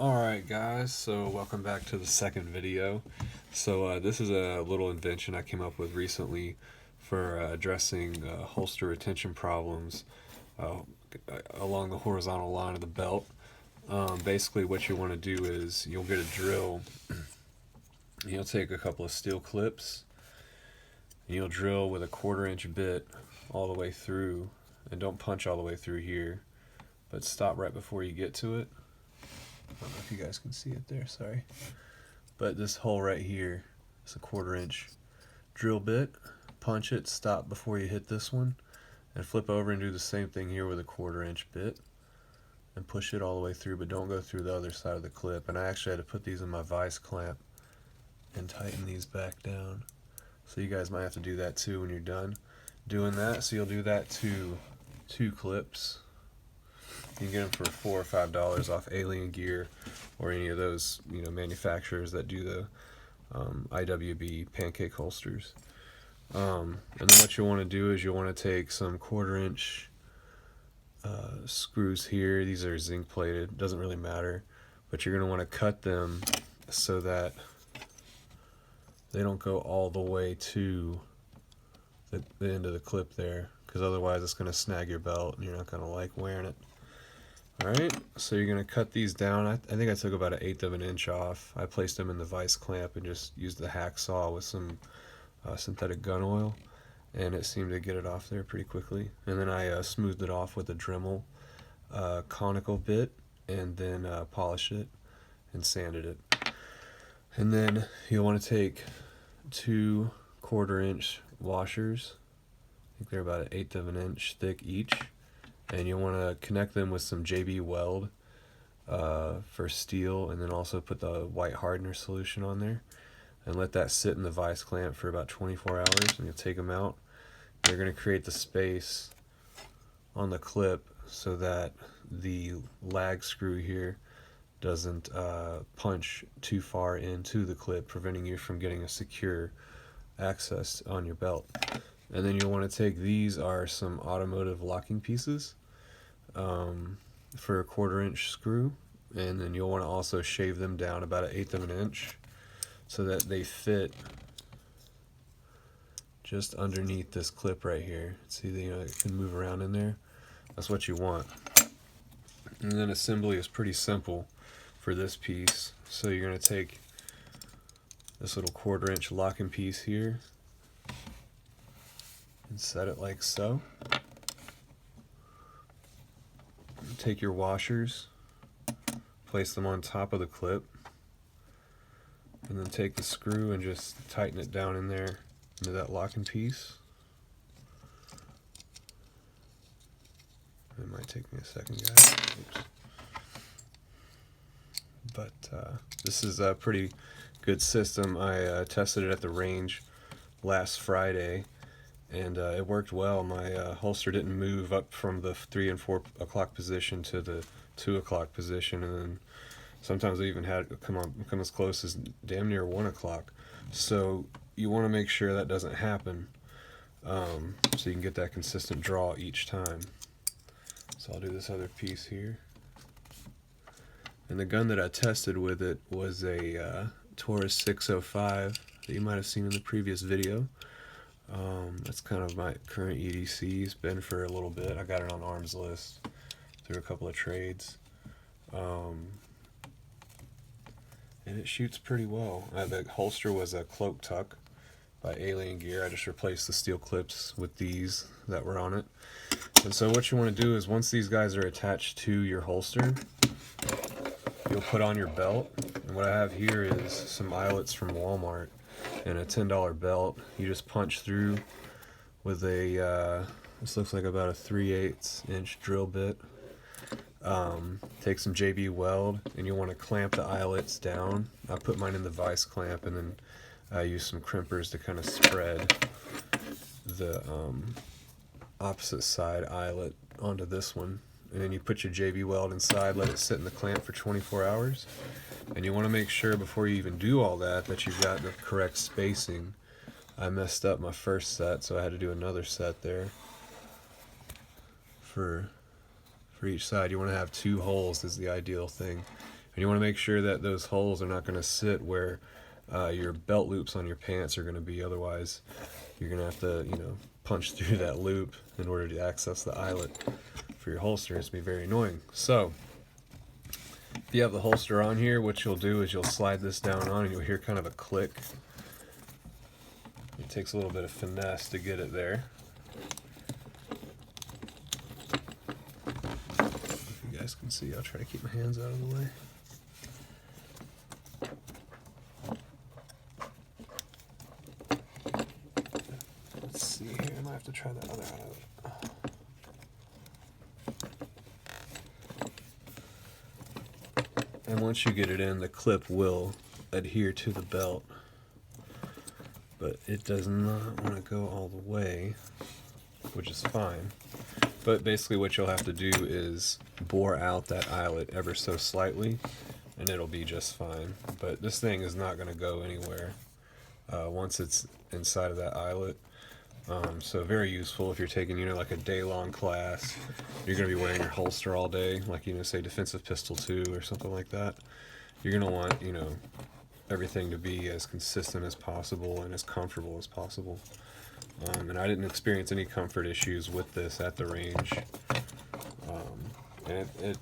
Alright guys, so welcome back to the second video. This is a little invention I came up with recently for addressing holster retention problems uh, along the horizontal line of the belt. Basically what you want to do is you'll get a drill, and you'll take a couple of steel clips, and you'll drill with a 1/4 inch bit all the way through, and don't punch all the way through here, but stop right before you get to it. I don't know if you guys can see it there, sorry. But this hole right here is a 1/4 inch drill bit. Punch it, stop before you hit this one, and flip over and do the same thing here with a 1/4 inch bit. And push it all the way through, but don't go through the other side of the clip. And I actually had to put these in my vise clamp and tighten these back down. So you guys might have to do that too when you're done doing that. So you'll do that to 2 clips. You can get them for $4 or $5 off Alien Gear or any of those manufacturers that do the IWB pancake holsters. And then what you want to do is you want to take some 1/4 inch screws here. These are zinc plated, doesn't really matter, but you're going to want to cut them so that they don't go all the way to the end of the clip there, because otherwise it's going to snag your belt and you're not going to like wearing it. Alright, so you're going to cut these down. I think I took about 1/8 of an inch off. I placed them in the vise clamp and just used the hacksaw with some synthetic gun oil, and it seemed to get it off there pretty quickly. And then I smoothed it off with a Dremel conical bit, and then polished it and sanded it. And then you'll want to take 2 1/4 inch washers. I think they're about 1/8 of an inch thick each. And you'll want to connect them with some JB Weld for steel, and then also put the white hardener solution on there and let that sit in the vise clamp for about 24 hours, and you'll take them out. They're going to create the space on the clip so that the lag screw here doesn't punch too far into the clip, preventing you from getting a secure access on your belt. And then you'll want to take, these are some automotive locking pieces for a 1/4 inch screw, and then you'll want to also shave them down about 1/8 of an inch so that they fit just underneath this clip right here. See, it can move around in there. That's what you want. And then assembly is pretty simple for this piece. So you're going to take this little 1/4 inch locking piece here and set it like so. Take your washers, place them on top of the clip, and then take the screw and just tighten it down in there into that locking piece. It might take me a second, guys. Oops. But this is a pretty good system. I tested it at the range last Friday, and it worked well. My holster didn't move up from the 3 and 4 o'clock position to the 2 o'clock position, and then sometimes I even had it come as close as damn near 1 o'clock. So you want to make sure that doesn't happen, so you can get that consistent draw each time. So I'll do this other piece here. And the gun that I tested with it was a Taurus 605 that you might have seen in the previous video. That's kind of my current EDC. It's been for a little bit. I got it on Arms List through a couple of trades. And it shoots pretty well. The holster was a Cloak Tuck by Alien Gear. I just replaced the steel clips with these that were on it. And so what you want to do is, once these guys are attached to your holster, you'll put on your belt. And what I have here is some eyelets from Walmart and a $10 belt. You just punch through with a this looks like about a 3/8 inch drill bit. Take some JB Weld, and you want to clamp the eyelets down. I put mine in the vise clamp, and then I use some crimpers to kind of spread the opposite side eyelet onto this one. And then you put your JB Weld inside, let it sit in the clamp for 24 hours. And you want to make sure before you even do all that that you've got the correct spacing. I messed up my first set, so I had to do another set there for each side. You want to have 2 holes is the ideal thing And you want to make sure that those holes are not going to sit where your belt loops on your pants are going to be. Otherwise, you're going to have to, punch through that loop in order to access the eyelet for your holster. It's going to be very annoying. So, if you have the holster on here, what you'll do is you'll slide this down on and you'll hear kind of a click. It takes a little bit of finesse to get it there. If you guys can see, I'll try to keep my hands out of the way. Let's see here, I might have to try the other eyelet. And once you get it in, the clip will adhere to the belt, but it does not want to go all the way, which is fine. But basically what you'll have to do is bore out that eyelet ever so slightly, and it'll be just fine. But this thing is not going to go anywhere once it's inside of that eyelet. So very useful if you're taking, like a day-long class. You're going to be wearing your holster all day, like, say defensive pistol 2 or something like that. You're going to want, everything to be as consistent as possible and as comfortable as possible. And I didn't experience any comfort issues with this at the range. And it